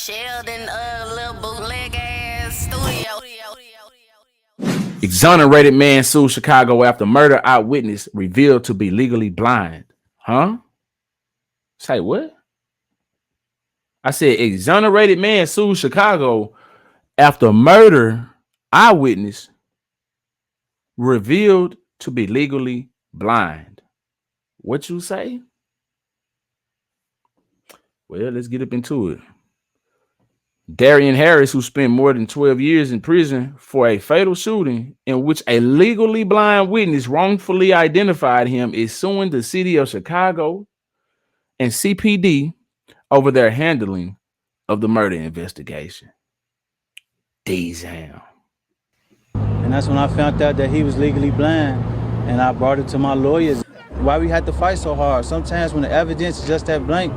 Sheldon, little bootleg ass studio. Exonerated man sues Chicago after murder eyewitness revealed to be legally blind. Huh? Say what? I said exonerated man sues Chicago after murder eyewitness revealed to be legally blind. What you say? Well, let's get up into it. Darian Harris, who spent more than 12 years in prison for a fatal shooting in which a legally blind witness wrongfully identified him, is suing the city of Chicago and CPD over their handling of the murder investigation. Damn. And that's when I found out that he was legally blind, and I brought it to my lawyers. Why we had to fight so hard? Sometimes when the evidence is just that blank,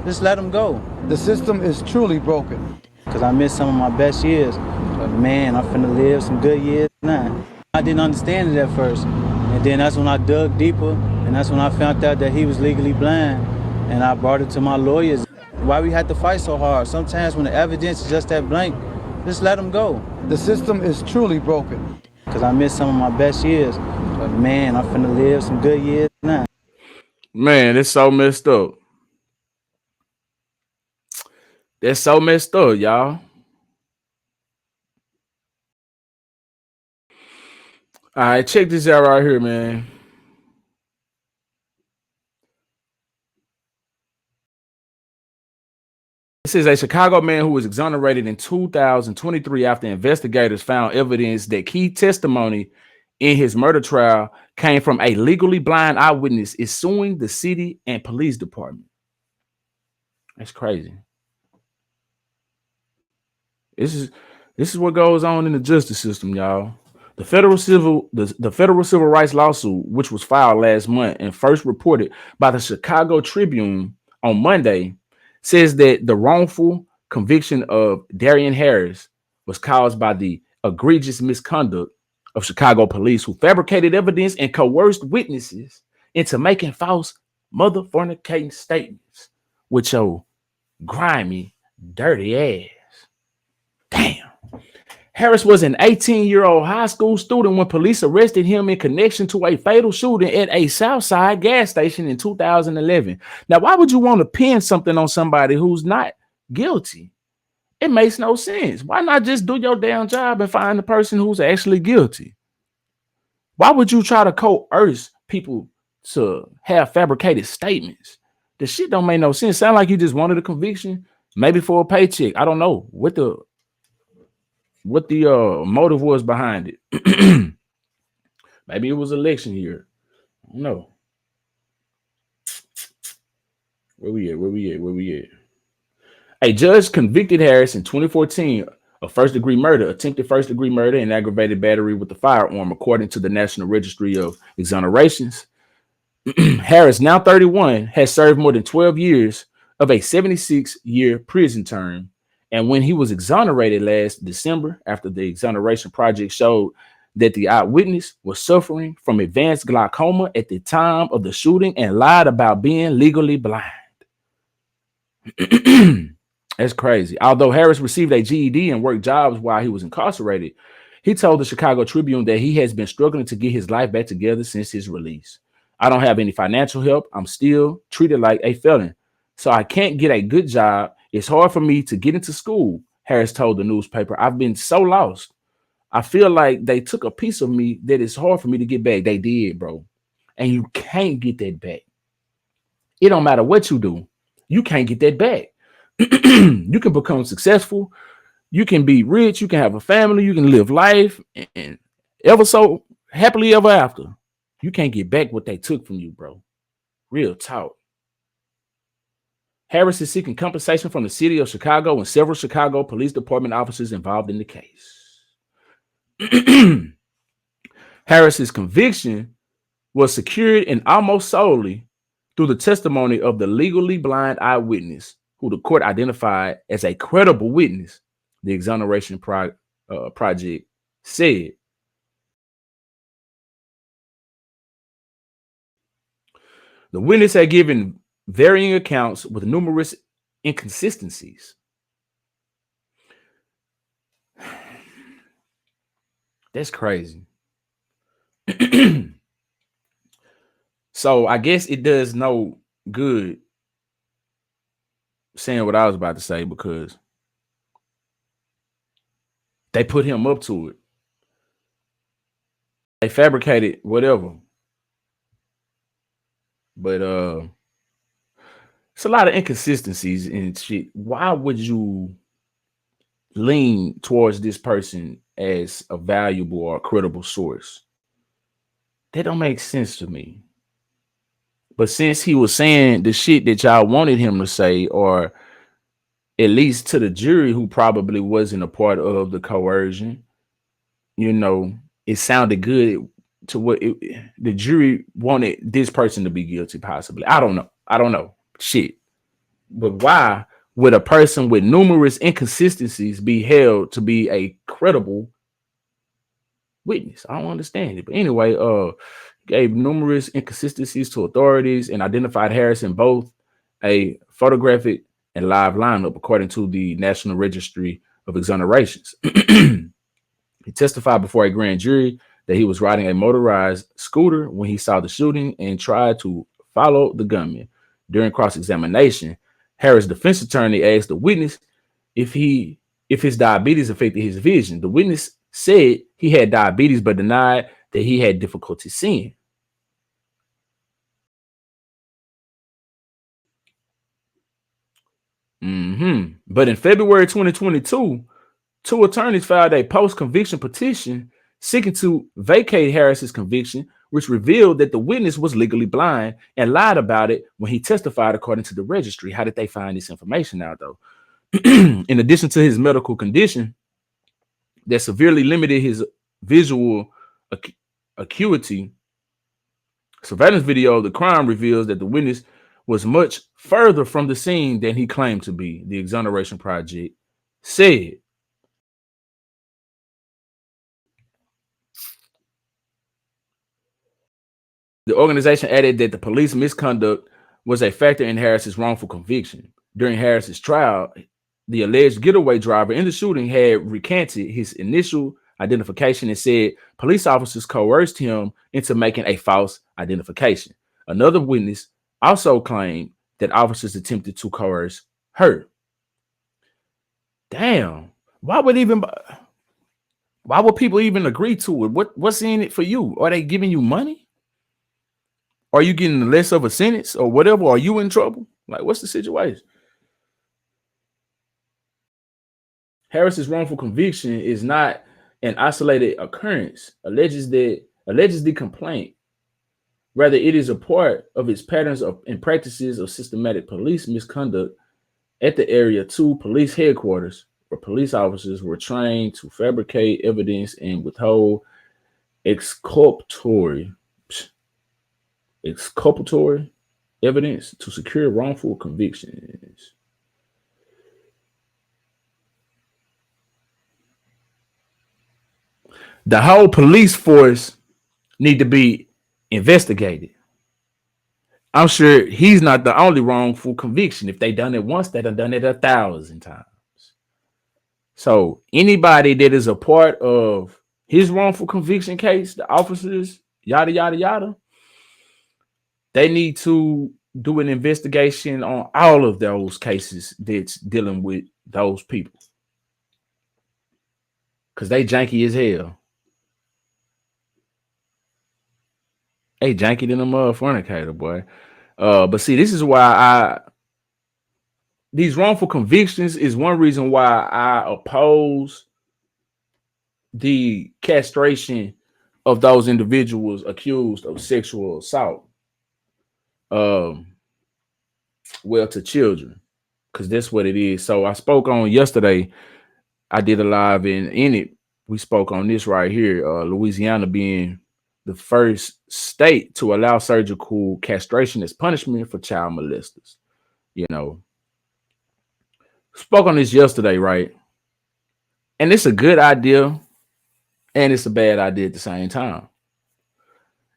just let them go. The system is truly broken. Because I missed some of my best years. But man, I'm finna live some good years now. I didn't understand it at first. And then that's when I dug deeper, and that's when I found out that he was legally blind, and I brought it to my lawyers. Why we had to fight so hard? Sometimes when the evidence is just that blank, just let them go. The system is truly broken. Because I missed some of my best years. But man, I'm finna live some good years now. Man, it's so messed up. That's so messed up, y'all. All right, check this out right here, man. This is a Chicago man who was exonerated in 2023 after investigators found evidence that key testimony in his murder trial came from a legally blind eyewitness, is suing the city and police department. That's crazy. This is what goes on in the justice system, y'all. The federal civil rights lawsuit, which was filed last month and first reported by the Chicago Tribune on Monday, says that the wrongful conviction of Darian Harris was caused by the egregious misconduct of Chicago police, who fabricated evidence and coerced witnesses into making false mother-fornicating statements with your grimy, dirty ass. Damn. Harris was an 18-year-old high school student when police arrested him in connection to a fatal shooting at a Southside gas station in 2011. Now, why would you want to pin something on somebody who's not guilty? It makes no sense. Why not just do your damn job and find the person who's actually guilty? Why would you try to coerce people to have fabricated statements? The shit don't make no sense. Sound like you just wanted a conviction, maybe for a paycheck. I don't know what the motive was behind it. Maybe it was election year. I don't know. Where we at? A judge convicted Harris in 2014 of first-degree murder, attempted first-degree murder, and aggravated battery with a firearm, according to the National Registry of Exonerations. Harris, now 31, has served more than 12 years of a 76-year prison term. And when he was exonerated last December, after the exoneration project showed that the eyewitness was suffering from advanced glaucoma at the time of the shooting and lied about being legally blind. That's crazy. Although Harris received a GED and worked jobs while he was incarcerated, he told the Chicago Tribune that he has been struggling to get his life back together since his release. I don't have any financial help. I'm still treated like a felon, so I can't get a good job. It's hard for me to get into school, Harris told the newspaper. I've been so lost. I feel like they took a piece of me that it's hard for me to get back. They did, bro. And you can't get that back. It don't matter what you do. You can't get that back. You can become successful. You can be rich. You can have a family. You can live life and ever so happily ever after. You can't get back what they took from you, bro. Real talk. Harris is seeking compensation from the city of Chicago and several Chicago Police Department officers involved in the case. Harris's conviction was secured and almost solely through the testimony of the legally blind eyewitness, who the court identified as a credible witness, the exoneration project said. The witness had given varying accounts with numerous inconsistencies. That's crazy. So I guess it does no good saying what I was about to say because they put him up to it. They fabricated whatever. But it's a lot of inconsistencies and shit. Why would you lean towards this person as a valuable or a credible source? That don't make sense to me. But since he was saying the shit that y'all wanted him to say, or at least to the jury who probably wasn't a part of the coercion, you know, it sounded good to what the jury wanted this person to be guilty, possibly. I don't know. Shit. But why would a person with numerous inconsistencies be held to be a credible witness? I don't understand it. But anyway, gave numerous inconsistencies to authorities and identified Harris in both a photographic and live lineup, according to the National Registry of Exonerations. He testified before a grand jury that he was riding a motorized scooter when he saw the shooting and tried to follow the gunman. During cross-examination, Harris' defense attorney asked the witness if his diabetes affected his vision. The witness said he had diabetes, but denied that he had difficulty seeing. But in February 2022, two attorneys filed a post-conviction petition seeking to vacate Harris's conviction, which revealed that the witness was legally blind and lied about it when he testified, according to the registry. How did they find this information out, though? In addition to his medical condition that severely limited his visual acuity, surveillance video of the crime reveals that the witness was much further from the scene than he claimed to be, the Exoneration Project said. The organization added that the police misconduct was a factor in Harris's wrongful conviction. During Harris's trial, the alleged getaway driver in the shooting had recanted his initial identification and said police officers coerced him into making a false identification. Another witness also claimed that officers attempted to coerce her. Damn. Why would people even agree to it? What's in it for you? Are they giving you money? Are you getting less of a sentence or whatever? Are you in trouble? Like, what's the situation? Harris's wrongful conviction is not an isolated occurrence, alleges the complaint. Rather, it is a part of its patterns and practices of systematic police misconduct at the Area 2 police headquarters, where police officers were trained to fabricate evidence and withhold exculpatory evidence to secure wrongful convictions. The whole police force need to be investigated. I'm sure he's not the only wrongful conviction. If they done it once, they done it 1,000 times. So anybody that is a part of his wrongful conviction case, the officers, yada, yada, yada, they need to do an investigation on all of those cases that's dealing with those people. Because they janky as hell. Hey, janky than a motherfucker, boy. But see, this is why these wrongful convictions is one reason why I oppose the castration of those individuals accused of sexual assault. Well, to children, because that's what it is. So I spoke on yesterday. I did a live in it. We spoke on this right here. Louisiana being the first state to allow surgical castration as punishment for child molesters. You know, spoke on this yesterday, right? And it's a good idea, and it's a bad idea at the same time.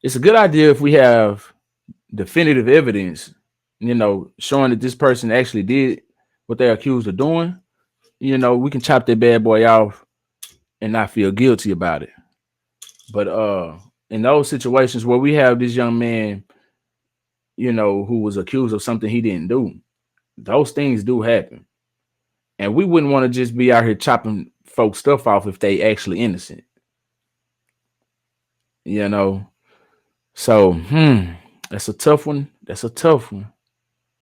It's a good idea if we have definitive evidence, you know, showing that this person actually did what they're accused of doing. You know, we can chop that bad boy off and not feel guilty about it. But in those situations where we have this young man, who was accused of something he didn't do, those things do happen. And we wouldn't want to just be out here chopping folks' stuff off if they actually innocent. So, that's a tough one. That's a tough one.